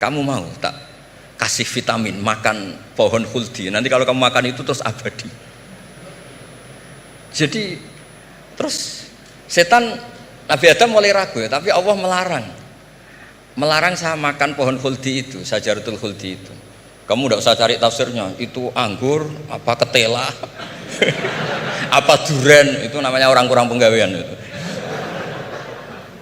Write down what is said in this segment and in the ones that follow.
Kamu mau tak kasih vitamin, makan pohon khuldi. Nanti kalau kamu makan itu terus abadi. Jadi terus setan, Nabi Adam mulai ragu ya, tapi Allah melarang saya makan pohon khuldi itu, sajaratul khuldi itu. Kamu tidak usah cari tafsirnya, itu anggur, apa ketela, apa duren, itu namanya orang kurang penggawean itu.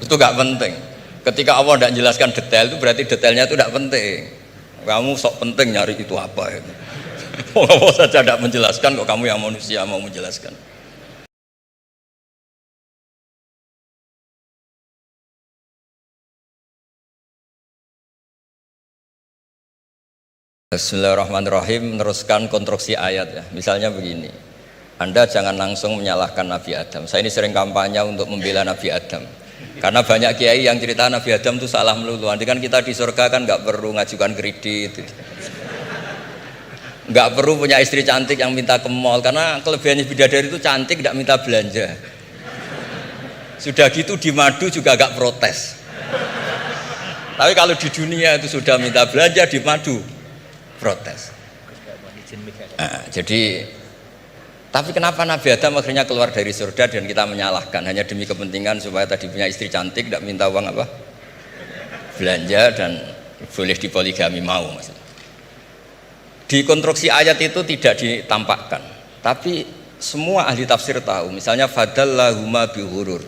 Itu gak penting. Ketika Allah tidak jelaskan detail itu berarti detailnya itu tidak penting. Kamu sok penting nyari itu apa itu. Allah saja tidak menjelaskan, kok kamu yang manusia mau menjelaskan. Bismillahirrahmanirrahim. Meneruskan konstruksi ayat ya. Misalnya begini, Anda jangan langsung menyalahkan Nabi Adam. Saya ini sering kampanye untuk membela Nabi Adam. Karena banyak kiai yang cerita Nabi Adam itu salah melulu. Nanti kan kita di surga kan nggak perlu ngajukan kredit, nggak perlu punya istri cantik yang minta ke mall. Karena kelebihannya bidadari itu cantik, nggak minta belanja. Sudah gitu di madu juga nggak protes. Tapi kalau di dunia itu sudah minta belanja, di madu protes. Jadi tapi kenapa Nabi Adam akhirnya keluar dari surga dan kita menyalahkan hanya demi kepentingan supaya tadi punya istri cantik, tidak minta uang apa belanja dan boleh dipoligami mau maksudnya. Di konstruksi ayat itu tidak ditampakkan, tapi semua ahli tafsir tahu. Misalnya fadallahuma bihurur,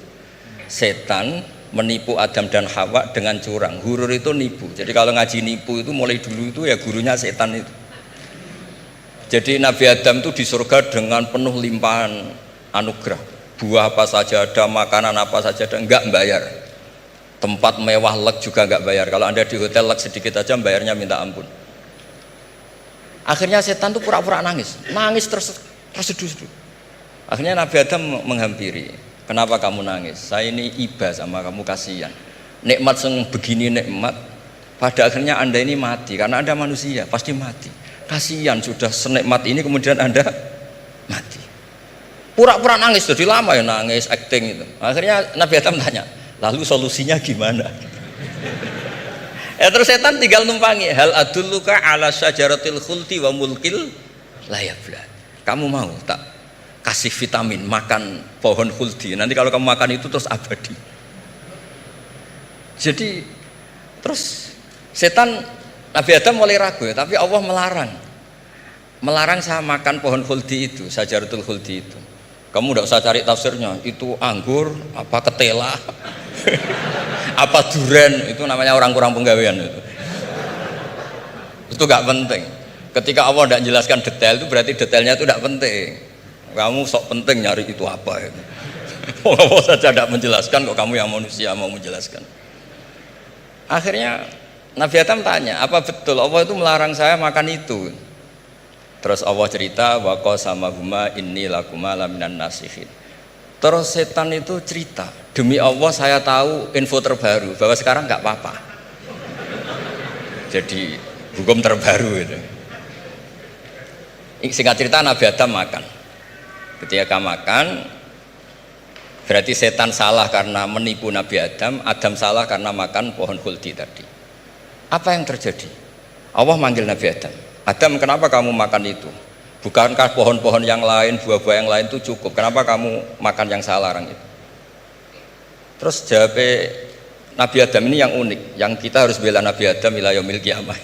setan menipu Adam dan Hawa dengan curang. Hurur itu nipu. Jadi kalau ngaji nipu itu mulai dulu itu ya gurunya setan itu. Jadi Nabi Adam itu di surga dengan penuh limpahan anugerah. Buah apa saja ada, makanan apa saja ada, enggak bayar. Tempat mewah leg juga enggak bayar. Kalau Anda di hotel leg sedikit aja bayarnya minta ampun. Akhirnya setan itu pura-pura nangis terseduh-seduh. Akhirnya Nabi Adam menghampiri. Kenapa kamu nangis? Saya ini iba sama kamu, kasihan. Nikmat yang begini nikmat, pada akhirnya Anda ini mati. Karena Anda manusia, pasti mati. Kasihan sudah senikmat ini kemudian Anda mati. Pura-pura nangis, jadi lama ya nangis, acting itu. Akhirnya Nabi Adam tanya, lalu solusinya gimana? Ya terus setan tinggal numpangi. Hal adulluka ala syajaratil khuldi wa mulkil la yafla. Kamu mau tak kasih vitamin, makan pohon khuldi. Nanti kalau kamu makan itu terus abadi. Jadi terus setan, Nabi Adam mulai ragu ya, tapi Allah melarang saya makan pohon khuldi itu, sajaratul khuldi itu. Kamu tidak usah cari tafsirnya, itu anggur, apa ketela, apa duren, itu namanya orang kurang penggawean itu. Itu gak penting. Ketika Allah tidak jelaskan detail itu berarti detailnya itu tidak penting. Kamu sok penting nyari itu apa itu. Allah saja tidak menjelaskan, kok kamu yang manusia mau menjelaskan. Akhirnya Nabi Adam tanya, apa betul Allah itu melarang saya makan itu? Terus Allah cerita, wa qasamahuma inni lakuma laminan nasihin. Terus setan itu cerita, demi Allah saya tahu info terbaru bahwa sekarang nggak apa-apa. Jadi hukum terbaru itu. Singkat cerita Nabi Adam makan. Ketika makan, berarti setan salah karena menipu Nabi Adam, Adam salah karena makan pohon khuldi tadi. Apa yang terjadi? Allah manggil Nabi Adam. Adam, kenapa kamu makan itu? Bukankah pohon-pohon yang lain, buah-buah yang lain itu cukup? Kenapa kamu makan yang saya larang itu? Terus jawab Nabi Adam ini yang unik, yang kita harus bela Nabi Adam ila yaumil qiyamah.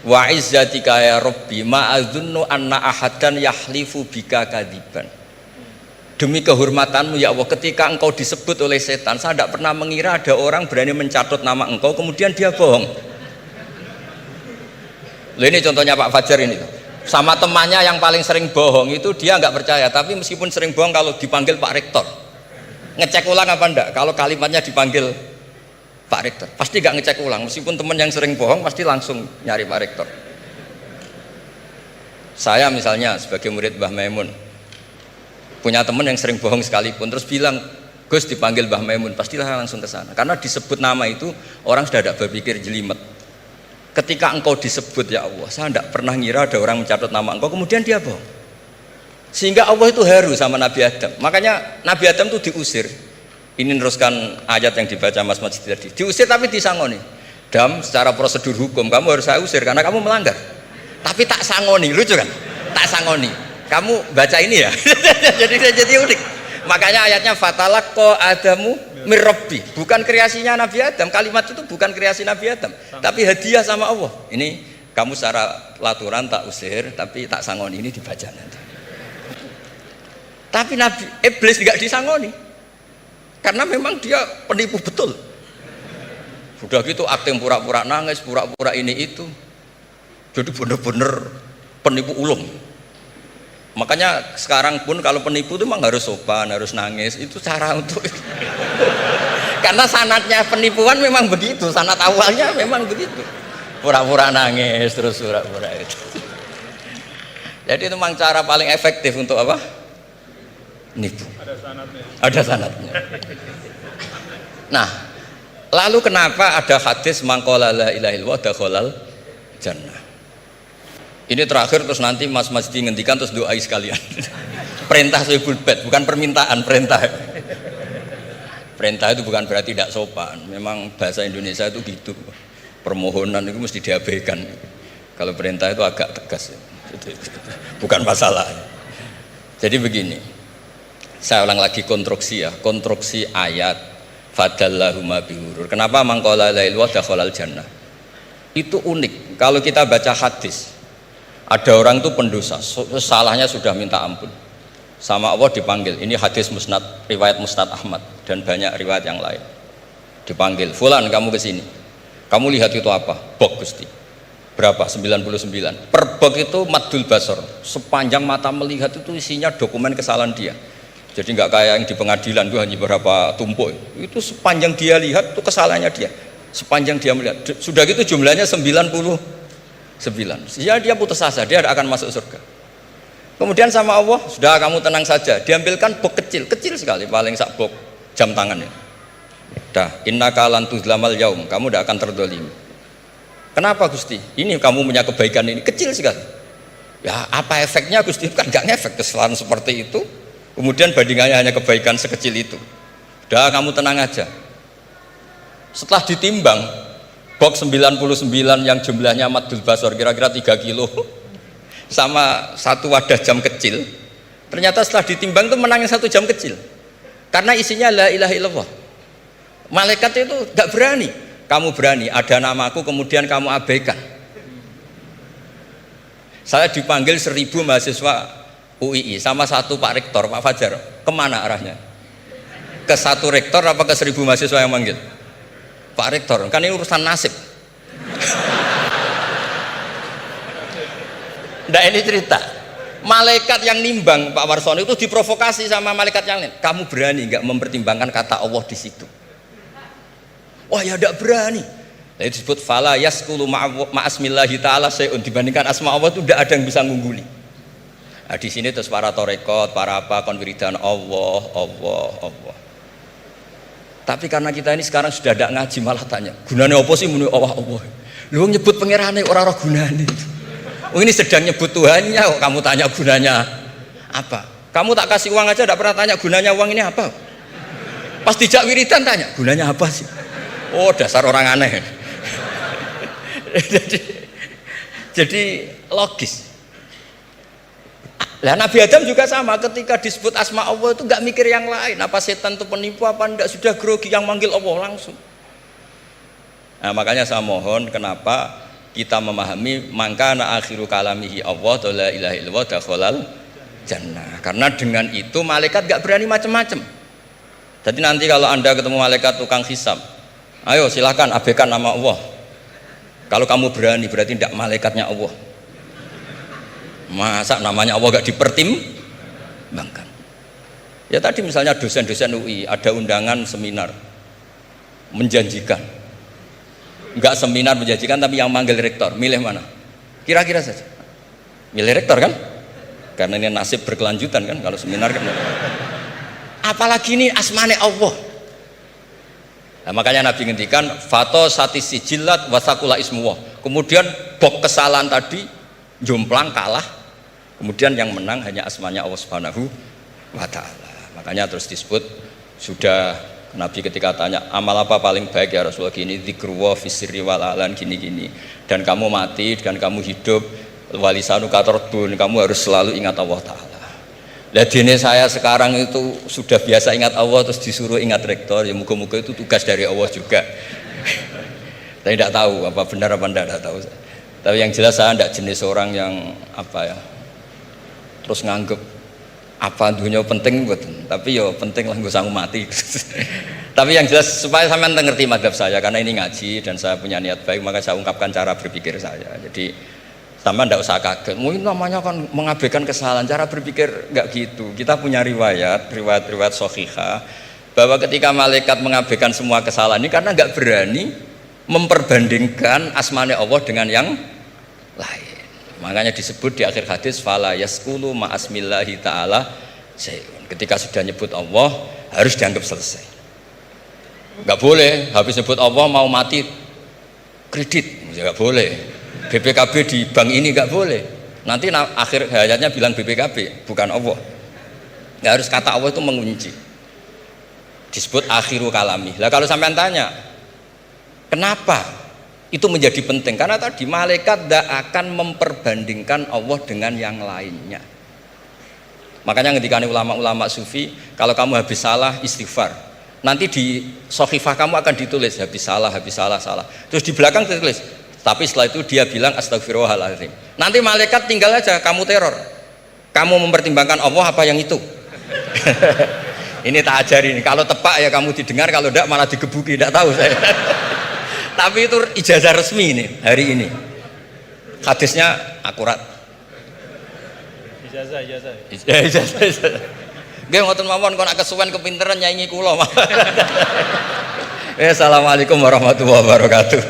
Wa izzatika ya Rabbi ma adzunnu anna ahadan yahlifu bika kadiban. Demi kehormatanmu ya Allah, ketika engkau disebut oleh setan, saya tidak pernah mengira ada orang berani mencatut nama engkau kemudian dia bohong. Loh, ini contohnya Pak Fajar ini sama temannya yang paling sering bohong itu dia nggak percaya, tapi meskipun sering bohong kalau dipanggil Pak Rektor ngecek ulang apa enggak, kalau kalimatnya dipanggil Pak Rektor pasti nggak ngecek ulang, meskipun teman yang sering bohong pasti langsung nyari Pak Rektor. Saya misalnya sebagai murid Mbah Maimun punya teman yang sering bohong sekalipun, terus bilang Gus dipanggil Mbah Maimun, pastilah langsung ke sana karena disebut nama itu orang sudah tidak berpikir jelimet. Ketika engkau disebut ya Allah, saya tidak pernah ngira ada orang mencatat nama engkau kemudian dia bohong, sehingga Allah itu haru sama Nabi Adam. Makanya Nabi Adam itu diusir. Ini meneruskan ayat yang dibaca Mas Majid tadi, diusir tapi disangoni. Dam, secara prosedur hukum kamu harus saya usir karena kamu melanggar. Tapi tak sangoni, lucu kan? Tak sangoni. Kamu baca ini ya. jadi unik. Makanya ayatnya fatalaqqa Adamu mir Rabbi. Bukan kreasinya Nabi Adam. Kalimat itu bukan kreasi Nabi Adam, tapi hadiah sama Allah. Ini kamu secara pelaturan tak usir, tapi tak sangoni, ini dibaca nanti. Tapi Nabi Iblis tidak disangoni. Karena memang dia penipu betul. Sudah gitu akting pura-pura nangis, pura-pura ini itu. Jadi benar-benar penipu ulung. Makanya sekarang pun kalau penipu itu memang harus sopan, harus nangis. Itu cara untuk karena sanatnya penipuan memang begitu, sanat awalnya memang begitu. Pura-pura nangis, terus pura-pura itu. Jadi itu memang cara paling efektif untuk apa? Nipu. Ada sanatnya. Ada sanatnya. Nah, lalu kenapa ada hadis mangqala la ilaha illallah dakhalal jannah? Ini terakhir terus nanti Mas Masdi ngendikan terus doai sekalian. Perintah sahibul bait, bukan permintaan, perintah. Perintah itu bukan berarti tidak sopan. Memang bahasa Indonesia itu gitu. Permohonan itu mesti diabaikan. Kalau perintah itu agak tegas. Bukan masalah. Jadi begini. Saya ulang lagi konstruksi ya, konstruksi ayat fadallahuma bihurur. Kenapa mangqala la ilaha dakhalal jannah? Itu unik. Kalau kita baca hadis, ada orang itu pendosa, salahnya sudah minta ampun. Sama Allah dipanggil. Ini hadis musnad, riwayat Musnad Ahmad dan banyak riwayat yang lain. Dipanggil, "Fulan, kamu ke sini. Kamu lihat itu apa?" "Bok, Gusti." "Berapa?" 99. Per bok itu maddul basor. Sepanjang mata melihat itu isinya dokumen kesalahan dia. Jadi nggak kayak yang di pengadilan itu hanya beberapa tumpuk. Itu sepanjang dia lihat itu kesalahannya dia. Sepanjang dia melihat. Sudah gitu jumlahnya 99. Ya dia putus asa, dia akan masuk surga. Kemudian sama Allah, sudah kamu tenang saja. Diambilkan bok kecil, kecil sekali, paling sak bok jam tangannya. Dah, innaka lan tuzlamal yaum, kamu tidak akan terdolimi. Kenapa Gusti? Ini kamu punya kebaikan ini kecil sekali. Ya apa efeknya Gusti? Kan nggak ngefek kesalahan seperti itu. Kemudian bandingannya hanya kebaikan sekecil itu. Udah kamu tenang aja. Setelah ditimbang box 99 yang jumlahnya maddul basor kira-kira 3 kilo sama satu wadah jam kecil, ternyata setelah ditimbang itu menang yang 1 jam kecil karena isinya la ilaha illallah. Malaikat itu gak berani. Kamu berani, ada namaku kemudian kamu abaikan. Saya dipanggil 1000 mahasiswa UII sama satu Pak Rektor, Pak Fajar. Kemana arahnya? Ke satu rektor apa ke 1000 mahasiswa yang manggil? Pak Rektor, kan ini urusan nasib. Nah ini cerita. Malaikat yang nimbang Pak Warsono itu diprovokasi sama malaikat yang lain. Kamu berani nggak mempertimbangkan kata Allah di situ? Wah ya tidak berani. Nah, itu disebut fala yaskulu ma'asmillahi ta'ala sayun. Dibandingkan asma Allah itu tidak ada yang bisa ngungguli. Nah, di sini terus para torekot, para apa konwiridan Allah. Tapi karena kita ini sekarang sudah tidak ngaji malah tanya, gunanya apa sih muni Allah? Lu nyebut pangerane ora gunane. Oh ini sedang nyebut Tuhannya kok kamu tanya gunanya apa? Kamu tak kasih uang aja tidak pernah tanya gunanya uang ini apa? Pas dijak wiridan tanya, gunanya apa sih? Oh dasar orang aneh. jadi logis. Lah Nabi Adam juga sama, ketika disebut asma Allah itu nggak mikir yang lain, apa setan itu penipu apa enggak, sudah grogi yang manggil Allah langsung. Nah makanya saya mohon, kenapa kita memahami mangkana akhiru kalamihi Allah la ilaha illallah dakhalal jannah, karena dengan itu malaikat nggak berani macam-macam. Jadi nanti kalau Anda ketemu malaikat tukang hisab, ayo silahkan abaikan nama Allah. Kalau kamu berani berarti tidak malaikatnya Allah. Masa namanya Allah gak dipertimbangkan? Ya tadi misalnya dosen-dosen UI ada undangan seminar menjanjikan, enggak seminar menjanjikan tapi yang manggil rektor, milih mana? Kira-kira saja milih rektor kan? Karena ini nasib berkelanjutan kan kalau seminar kan. Apalagi ini asmane Allah. Nah, makanya Nabi ngendikan fato satis sijilat wasakula ismuwah. Kemudian bok kesalahan tadi jomplang kalah. Kemudian yang menang hanya asmanya Allah Subhanahu wa ta'ala. Makanya terus disebut sudah Nabi ketika tanya amal apa paling baik ya Rasulullah, gini, dzikrullah fisirri wal alan, gini-gini. Dan kamu mati dan kamu hidup, walisanu katordun, kamu harus selalu ingat Allah Ta'ala. Lah dene saya sekarang itu sudah biasa ingat Allah terus disuruh ingat rektor, ya muga-muga itu tugas dari Allah juga. Saya tidak tahu apa benar apa tidak tahu. Tapi yang jelas saya tidak jenis orang yang apa ya, terus nganggep apa dunia penting betul, tapi yo penting lah gue sanggup mati. Tapi yang jelas supaya sampean ngerti madhab saya, karena ini ngaji dan saya punya niat baik, maka saya ungkapkan cara berpikir saya. Jadi sampean tidak usah kaget, mungkin namanya kan mengabaikan kesalahan, cara berpikir nggak gitu. Kita punya riwayat sahihah bahwa ketika malaikat mengabaikan semua kesalahan ini karena nggak berani memperbandingkan asmane Allah dengan yang lain. Makanya disebut di akhir hadis fala yaskulu ma'asmillahi ta'ala syai'un. Ketika sudah nyebut Allah harus dianggap selesai. Enggak boleh habis nyebut Allah mau mati kredit, enggak boleh. BPKB di bank ini enggak boleh. Nanti akhir hayatnya bilang BPKB bukan Allah. Enggak harus kata Allah itu mengunci. Disebut akhiru kalami. Lah kalau sampean tanya, kenapa itu menjadi penting? Karena tadi malaikat tidak akan memperbandingkan Allah dengan yang lainnya. Makanya ketika ulama-ulama sufi, kalau kamu habis salah istighfar, nanti di sohifah kamu akan ditulis habis salah, salah. Terus di belakang ditulis, tapi setelah itu dia bilang astagfirullahaladzim. Nanti malaikat tinggal aja kamu teror, kamu mempertimbangkan Allah apa yang itu. Ini tak ajarin, kalau tepak ya kamu didengar, kalau tidak malah digebuki, tidak tahu saya. Tapi itu ijazah resmi nih hari ini. Hadisnya akurat. Ijazah. Nggih ngoten mawon kon kesuwen kepinteran nyanyi kula. Assalamualaikum warahmatullahi wabarakatuh.